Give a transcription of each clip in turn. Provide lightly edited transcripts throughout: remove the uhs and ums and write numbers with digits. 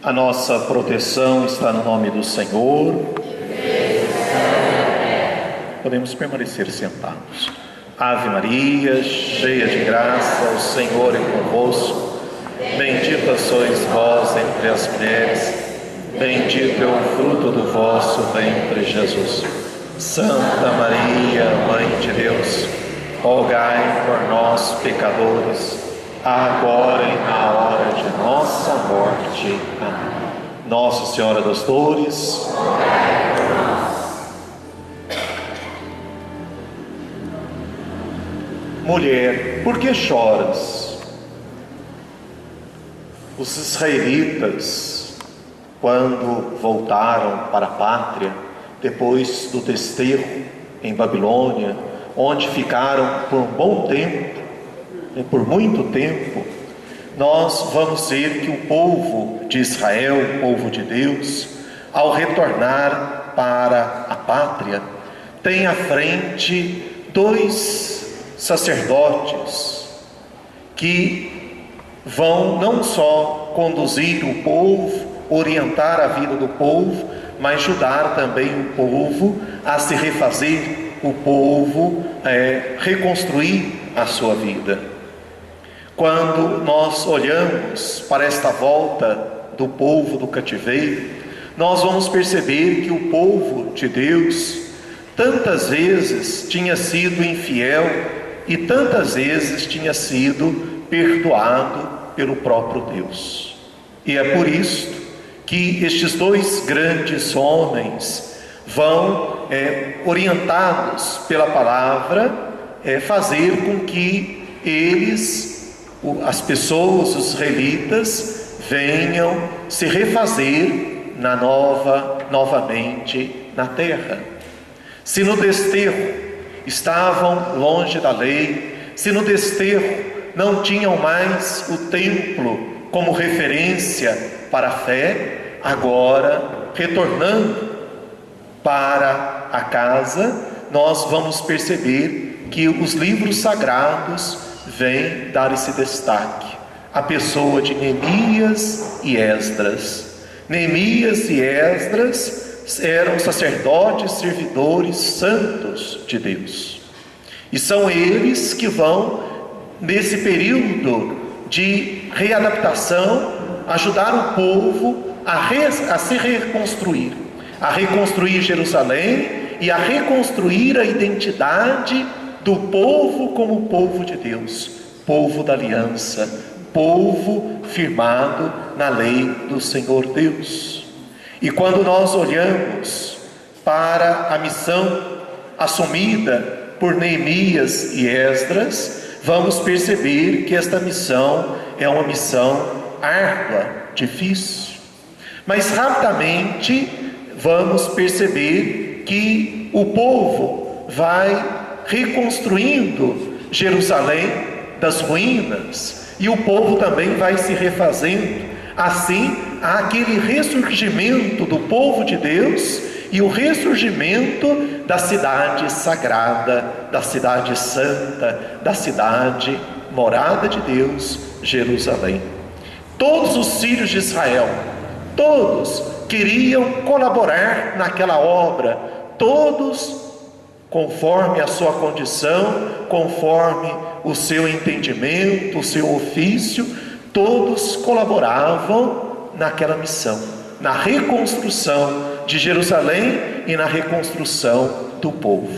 A nossa proteção está no nome do Senhor. Podemos permanecer sentados. Ave Maria, cheia de graça, o Senhor é convosco. Bendita sois vós entre as mulheres, bendito é o fruto do vosso ventre, Jesus. Santa Maria, Mãe de Deus, rogai por nós, pecadores, agora e na hora de nossa morte. Amém. Nossa Senhora das Dores, mulher, por que choras? Os israelitas, quando voltaram para a pátria, depois do desterro em Babilônia, onde ficaram por um bom tempo, por muito tempo, nós vamos ver que o povo de Israel, o povo de Deus, ao retornar para a pátria, tem à frente dois sacerdotes que vão não só conduzir o povo, orientar a vida do povo, mas ajudar também o povo a se refazer, o povo reconstruir a sua vida. Quando nós olhamos para esta volta do povo do cativeiro, nós vamos perceber que o povo de Deus tantas vezes tinha sido infiel e tantas vezes tinha sido perdoado pelo próprio Deus. E é por isso que estes dois grandes homens vão, orientados pela palavra, fazer com que eles, as pessoas, os israelitas, venham se refazer novamente na terra. Se no desterro estavam longe da lei, se no desterro não tinham mais o templo como referência para a fé, agora, retornando para a casa, nós vamos perceber que os livros sagrados vêm dar esse destaque. A pessoa de Neemias e Esdras. Neemias e Esdras eram sacerdotes, servidores santos de Deus. E são eles que vão, nesse período de readaptação, ajudar o povo a se reconstruir, a reconstruir Jerusalém e a reconstruir a identidade do povo como povo de Deus, povo da aliança, povo firmado na lei do Senhor Deus. E quando nós olhamos para a missão assumida por Neemias e Esdras, vamos perceber que esta missão é uma missão árdua, difícil. Mas rapidamente vamos perceber que o povo vai reconstruindo Jerusalém das ruínas, e o povo também vai se refazendo. Assim, há aquele ressurgimento do povo de Deus e o ressurgimento da cidade sagrada, da cidade santa, da cidade morada de Deus, Jerusalém. Todos os filhos de Israel, todos queriam colaborar naquela obra, todos conforme a sua condição, conforme o seu entendimento, o seu ofício, todos colaboravam naquela missão, na reconstrução de Jerusalém e na reconstrução do povo.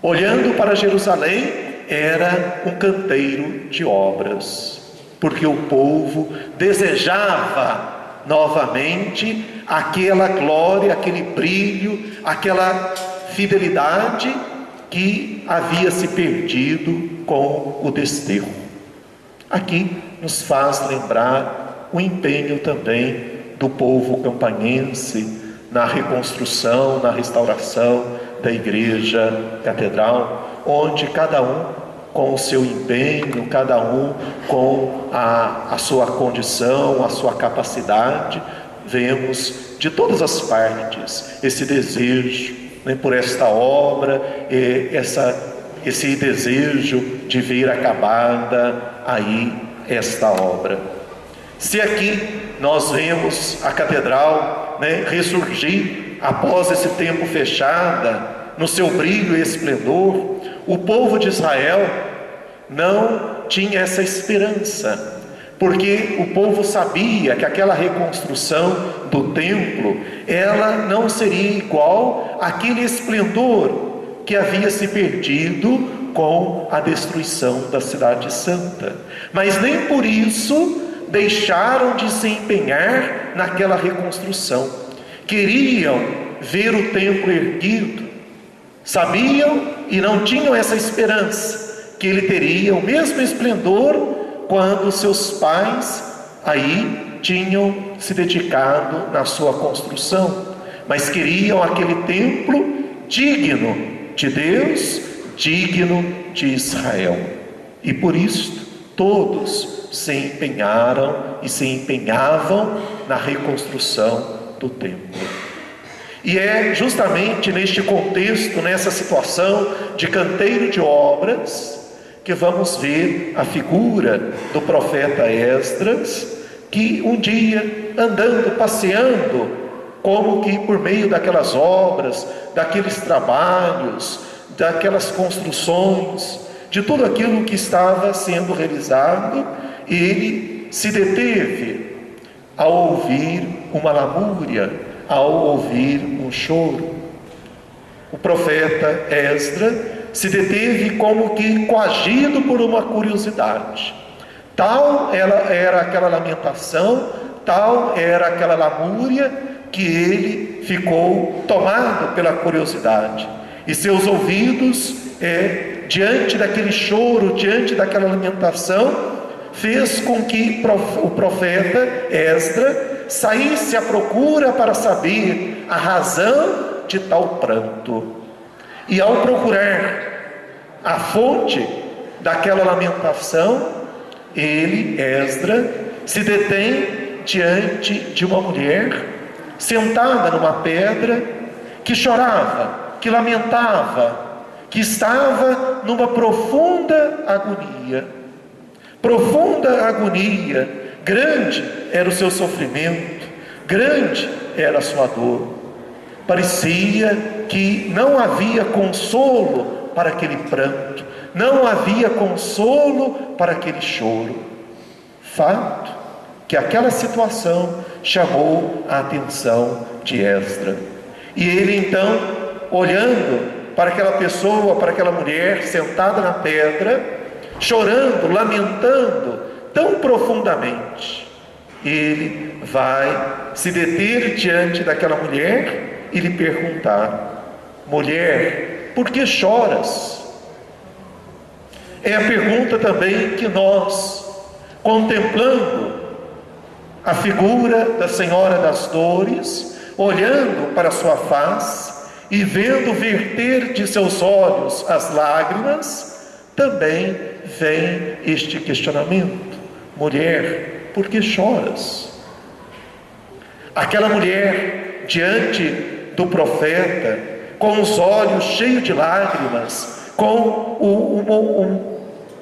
Olhando para Jerusalém, era um canteiro de obras, porque o povo desejava novamente aquela glória, aquele brilho, aquela fidelidade que havia se perdido com o desterro. Aqui nos faz lembrar o empenho também do povo campanhense na reconstrução, na restauração da igreja catedral, onde cada um com o seu empenho, cada um com a sua condição, a sua capacidade, vemos de todas as partes esse desejo, por esta obra, esse desejo de ver acabada aí esta obra. Se aqui nós vemos a catedral, ressurgir após esse tempo fechada, no seu brilho e esplendor. O povo de Israel não tinha essa esperança, porque o povo sabia que aquela reconstrução do templo, ela não seria igual àquele esplendor que havia se perdido com a destruição da cidade santa. Mas nem por isso deixaram de se empenhar naquela reconstrução. Queriam ver o templo erguido, sabiam e não tinham essa esperança que ele teria o mesmo esplendor quando seus pais aí tinham se dedicado na sua construção, mas queriam aquele templo digno de Deus, digno de Israel. E por isso todos se empenharam e se empenhavam na reconstrução do templo. E é justamente neste contexto, nessa situação de canteiro de obras, que vamos ver a figura do profeta Esdras, que um dia, andando, passeando, como que por meio daquelas obras, daqueles trabalhos, daquelas construções, de tudo aquilo que estava sendo realizado, ele se deteve ao ouvir uma lamúria, ao ouvir um choro. O profeta Esdras se deteve como que coagido por uma curiosidade. Tal era aquela lamentação, tal era aquela lamúria, que ele ficou tomado pela curiosidade. E seus ouvidos, diante daquele choro, diante daquela lamentação, fez com que o profeta Esdras saísse à procura para saber a razão de tal pranto. E ao procurar a fonte daquela lamentação, ele, Esdras, se detém diante de uma mulher sentada numa pedra, que chorava, que lamentava, que estava numa profunda agonia. Profunda agonia, grande era o seu sofrimento, grande era a sua dor. Parecia que não havia consolo para aquele pranto, não havia consolo para aquele choro. Fato que aquela situação chamou a atenção de Esdras. E ele então, olhando para aquela pessoa, para aquela mulher sentada na pedra, chorando, lamentando tão profundamente, ele vai se deter diante daquela mulher e lhe perguntar: mulher, por que choras? É a pergunta também que nós, contemplando a figura da Senhora das Dores, olhando para sua face e vendo verter de seus olhos as lágrimas, também vem este questionamento: mulher, por que choras? Aquela mulher diante do profeta, com os olhos cheios de lágrimas, com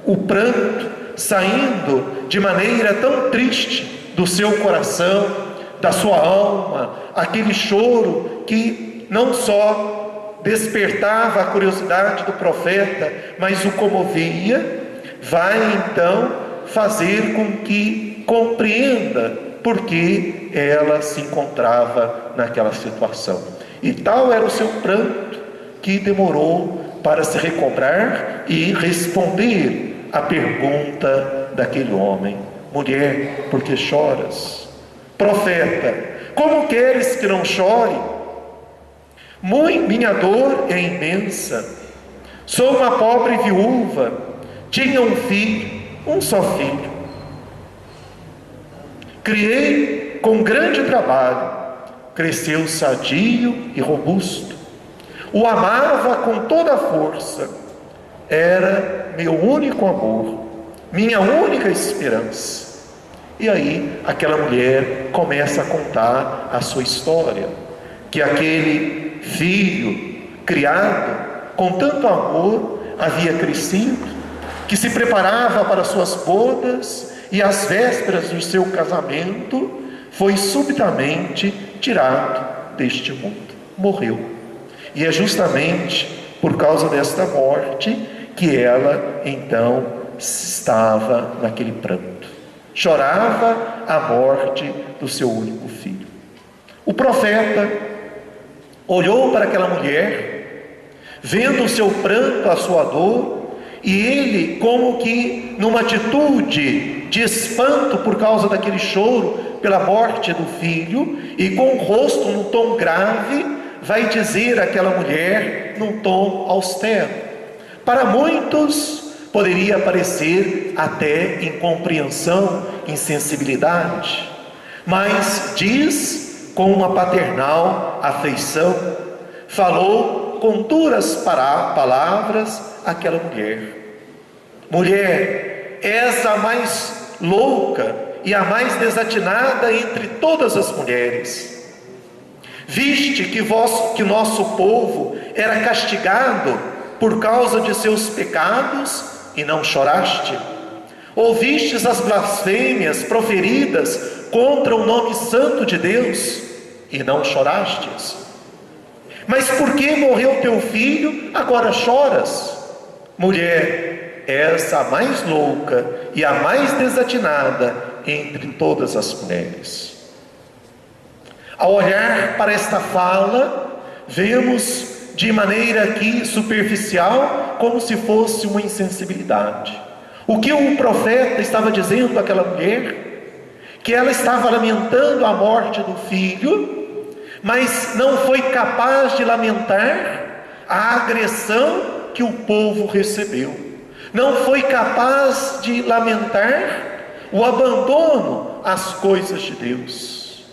o pranto saindo de maneira tão triste do seu coração, da sua alma, aquele choro que não só despertava a curiosidade do profeta, mas o comovia, vai então fazer com que compreenda por que ela se encontrava naquela situação. E tal era o seu pranto, que demorou para se recobrar e responder à pergunta daquele homem: mulher, por que choras? Profeta, como queres que não chore? Minha dor é imensa. Sou uma pobre viúva, tinha um filho, um só filho. Criei com grande trabalho, cresceu sadio e robusto. O amava com toda a força, era meu único amor, minha única esperança. E aí aquela mulher começa a contar a sua história, que aquele filho criado com tanto amor havia crescido, que se preparava para suas bodas, e às vésperas do seu casamento foi subitamente tirado deste mundo, morreu. E é justamente por causa desta morte que ela então estava naquele pranto, chorava a morte do seu único filho. O profeta olhou para aquela mulher, vendo o seu pranto, a sua dor, e ele, como que numa atitude de espanto por causa daquele choro pela morte do filho, e com o rosto num tom grave, vai dizer àquela mulher num tom austero. Para muitos poderia parecer até incompreensão, insensibilidade, mas diz com uma paternal afeição, falou com duras palavras àquela mulher: mulher, és a mais louca e a mais desatinada entre todas as mulheres. Viste que nosso povo era castigado por causa de seus pecados e não choraste? Ouvistes as blasfêmias proferidas contra o nome santo de Deus e não chorastes? Mas por que morreu teu filho, agora choras? Mulher, és a mais louca e a mais desatinada entre todas as mulheres. Ao olhar para esta fala, vemos de maneira aqui superficial, como se fosse uma insensibilidade. O que o profeta estava dizendo àquela mulher? Que ela estava lamentando a morte do filho, mas não foi capaz de lamentar a agressão que o povo recebeu. Não foi capaz de lamentar o abandono às coisas de Deus.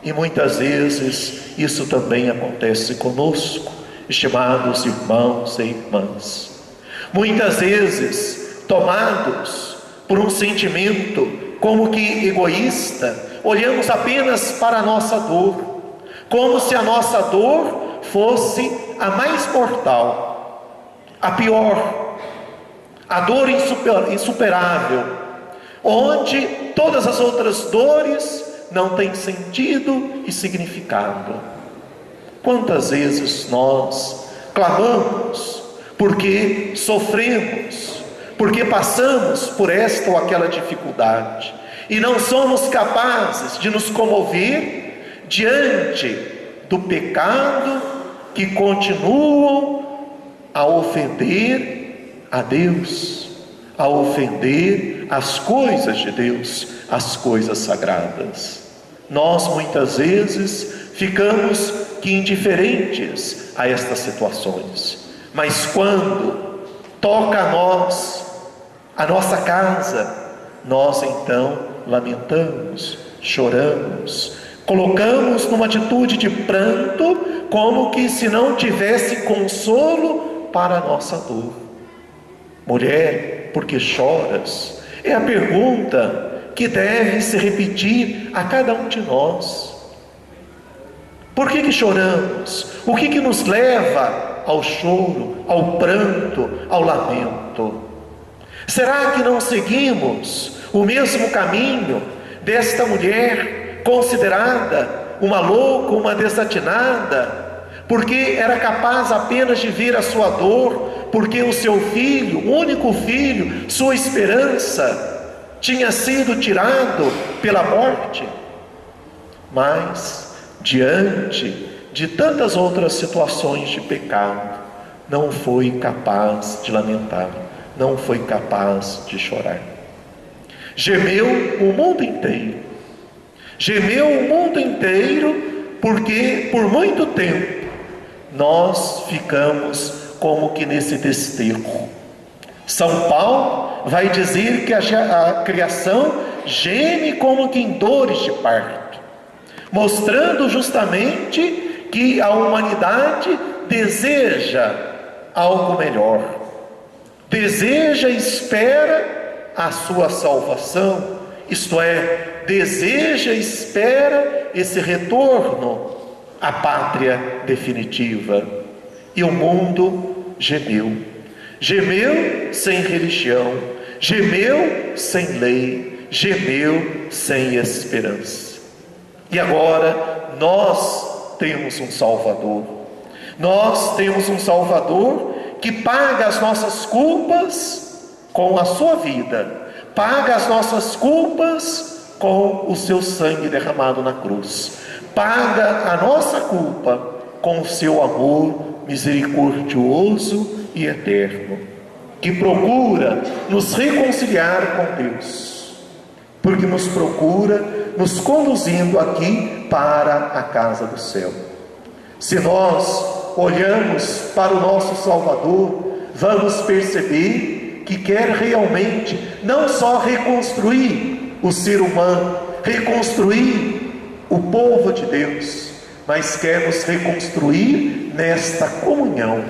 E muitas vezes isso também acontece conosco, estimados irmãos e irmãs. Muitas vezes, tomados por um sentimento como que egoísta, olhamos apenas para a nossa dor, como se a nossa dor fosse a mais mortal, a pior, a dor insuperável, onde todas as outras dores não têm sentido e significado. Quantas vezes nós clamamos porque sofremos, porque passamos por esta ou aquela dificuldade, e não somos capazes de nos comover diante do pecado que continuam a ofender a Deus, a ofender as coisas de Deus, as coisas sagradas. Nós muitas vezes ficamos que indiferentes a estas situações, mas quando toca a nós, a nossa casa, nós então lamentamos, choramos, colocamos numa atitude de pranto, como que se não tivesse consolo para a nossa dor. Mulher, por que choras? É a pergunta que deve se repetir a cada um de nós. Por que choramos? O que nos leva ao choro, ao pranto, ao lamento? Será que não seguimos o mesmo caminho desta mulher considerada uma louca, uma desatinada, porque era capaz apenas de ver a sua dor, porque o seu filho, o único filho, sua esperança, tinha sido tirado pela morte? Mas diante de tantas outras situações de pecado, não foi capaz de lamentar, não foi capaz de chorar. Gemeu o mundo inteiro, gemeu o mundo inteiro, porque por muito tempo nós ficamos como que nesse desterro. São Paulo vai dizer que a criação geme como que em dores de parto, mostrando justamente que a humanidade deseja algo melhor, deseja e espera a sua salvação, isto é, deseja e espera esse retorno à pátria definitiva. E o mundo gemeu, gemeu sem religião, gemeu sem lei, gemeu sem esperança. E agora nós temos um Salvador. Nós temos um Salvador que paga as nossas culpas com a sua vida, paga as nossas culpas com o seu sangue derramado na cruz, paga a nossa culpa com o seu amor misericordioso e eterno, que procura nos reconciliar com Deus, porque nos procura nos conduzindo aqui para a casa do céu. Se nós olhamos para o nosso Salvador, vamos perceber que quer realmente não só reconstruir o ser humano, reconstruir o povo de Deus, mas quer nos reconstruir nesta comunhão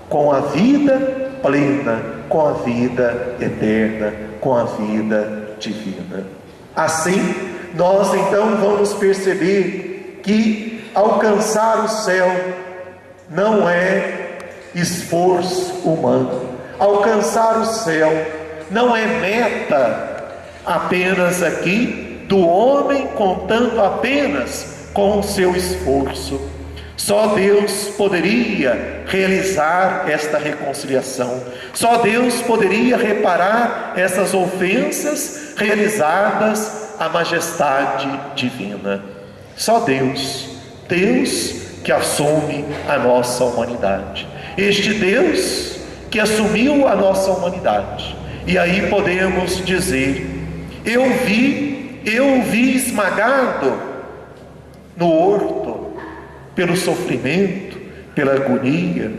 com a vida plena, com a vida eterna, com a vida divina. Assim, nós então vamos perceber que alcançar o céu não é esforço humano. Alcançar o céu não é meta apenas aqui do homem, contando apenas com o seu esforço. Só Deus poderia realizar esta reconciliação. Só Deus poderia reparar essas ofensas realizadas à majestade divina. Só Deus. Deus que assume a nossa humanidade. Este Deus que assumiu a nossa humanidade. E aí podemos dizer: eu vi esmagado no horto pelo sofrimento, pela agonia.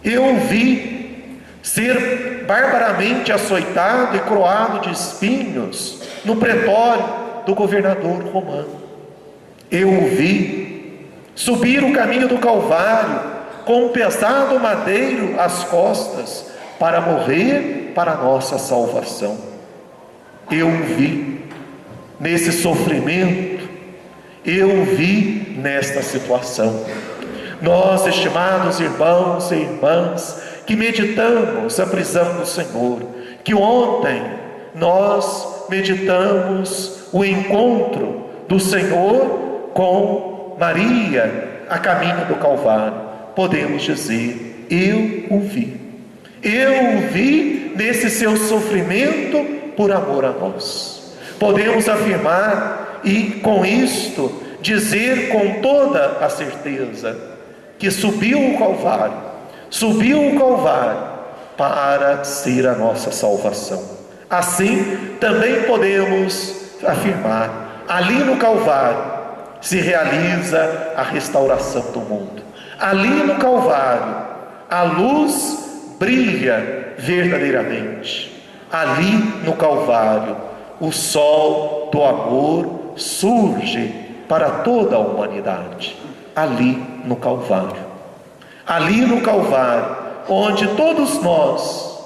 Eu vi ser barbaramente açoitado e coroado de espinhos no pretório do governador romano. Eu o vi subir o caminho do Calvário com um pesado madeiro às costas para morrer para a nossa salvação. Eu o vi nesse sofrimento, eu o vi nesta situação. Nós, estimados irmãos e irmãs, que meditamos a prisão do Senhor, que ontem nós meditamos o encontro do Senhor com Maria a caminho do Calvário, podemos dizer: eu o vi. Eu o vi nesse seu sofrimento por amor a nós. Podemos afirmar e com isto dizer com toda a certeza que subiu o Calvário para ser a nossa salvação. Assim também podemos afirmar: ali no Calvário se realiza a restauração do mundo. Ali no Calvário a luz brilha verdadeiramente. Ali no Calvário o sol do amor surge para toda a humanidade. Ali no Calvário, onde todos nós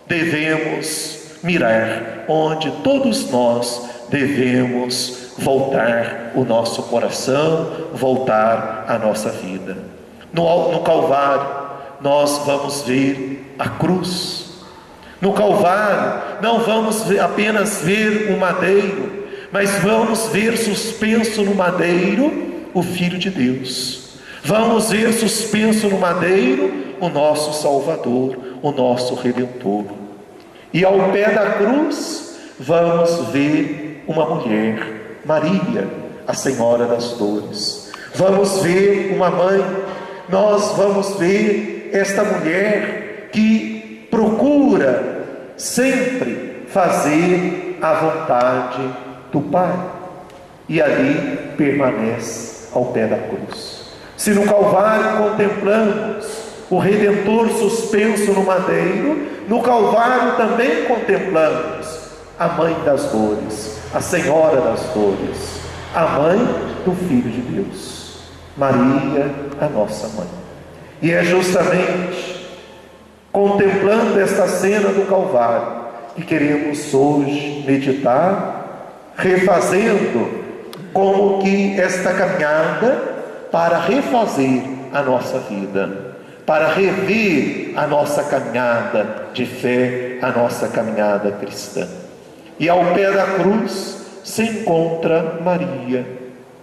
devemos mirar, onde todos nós devemos voltar o nosso coração, voltar a nossa vida. No Calvário nós vamos ver a cruz. No Calvário não vamos apenas ver o madeiro, mas vamos ver suspenso no madeiro o Filho de Deus. Vamos ver suspenso no madeiro o nosso Salvador, o nosso Redentor. E ao pé da cruz vamos ver uma mulher, Maria, a Senhora das Dores. Vamos ver uma mãe. Nós vamos ver esta mulher que procura sempre fazer a vontade do Pai, e ali permanece ao pé da cruz. Se no Calvário contemplamos o Redentor suspenso no madeiro, no Calvário também contemplamos a Mãe das Dores, a Senhora das Dores, a Mãe do Filho de Deus, Maria, a nossa Mãe. E é justamente contemplando esta cena do Calvário que queremos hoje meditar, refazendo como que esta caminhada para refazer a nossa vida, para rever a nossa caminhada de fé, a nossa caminhada cristã. E ao pé da cruz se encontra Maria,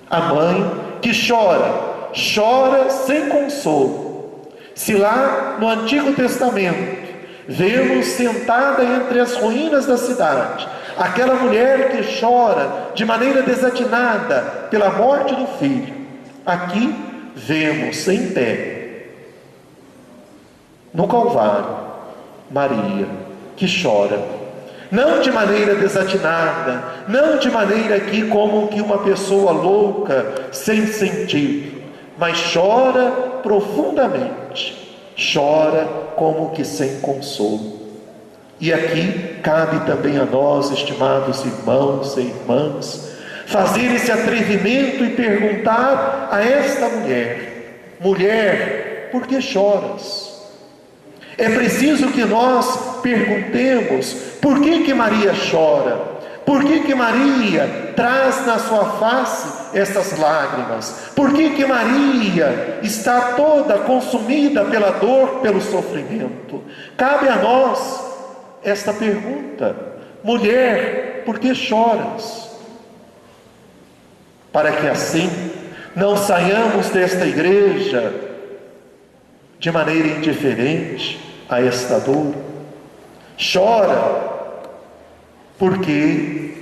A mãe que chora, chora sem consolo. Se lá no Antigo Testamento vemos sentada entre as ruínas da cidade aquela mulher que chora de maneira desatinada pela morte do filho, aqui vemos em pé, no Calvário, Maria que chora, não de maneira desatinada, não de maneira aqui como que uma pessoa louca, sem sentido, mas chora profundamente, chora como que sem consolo. E aqui cabe também a nós, estimados irmãos e irmãs, fazer esse atrevimento e perguntar a esta mulher: mulher, por que choras? É preciso que nós perguntemos por que Maria chora, por que Maria traz na sua face essas lágrimas, por que Maria está toda consumida pela dor, pelo sofrimento. Cabe a nós esta pergunta: mulher, por que choras? Para que assim não saiamos desta igreja de maneira indiferente a esta dor. Chora porque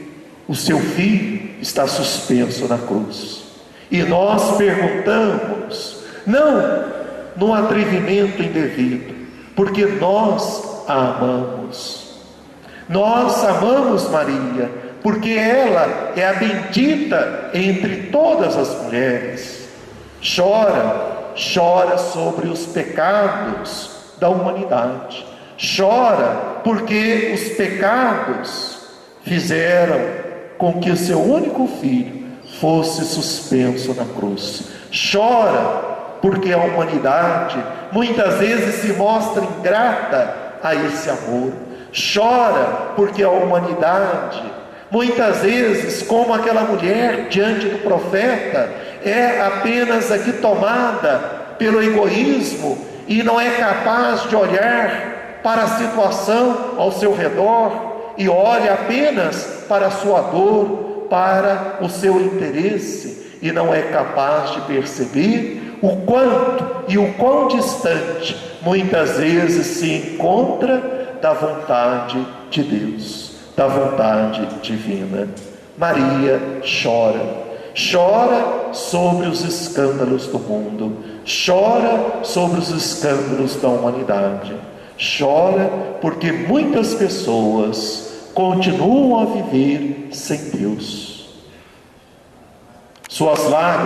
o seu filho está suspenso na cruz. E nós perguntamos, não no atrevimento indevido, porque nós a amamos. Nós amamos Maria, porque ela é a bendita entre todas as mulheres. Chora, chora sobre os pecados da humanidade. Chora porque os pecados fizeram com que o seu único filho fosse suspenso na cruz. Chora porque a humanidade muitas vezes se mostra ingrata a esse amor. Chora porque a humanidade muitas vezes, como aquela mulher diante do profeta, é apenas aqui tomada pelo egoísmo e não é capaz de olhar para a situação ao seu redor e olha apenas para a sua dor, para o seu interesse, e não é capaz de perceber o quanto e o quão distante muitas vezes se encontra da vontade de Deus, da vontade divina. Maria chora, chora sobre os escândalos do mundo, chora sobre os escândalos da humanidade, chora porque muitas pessoas continuam a viver sem Deus. Suas lágrimas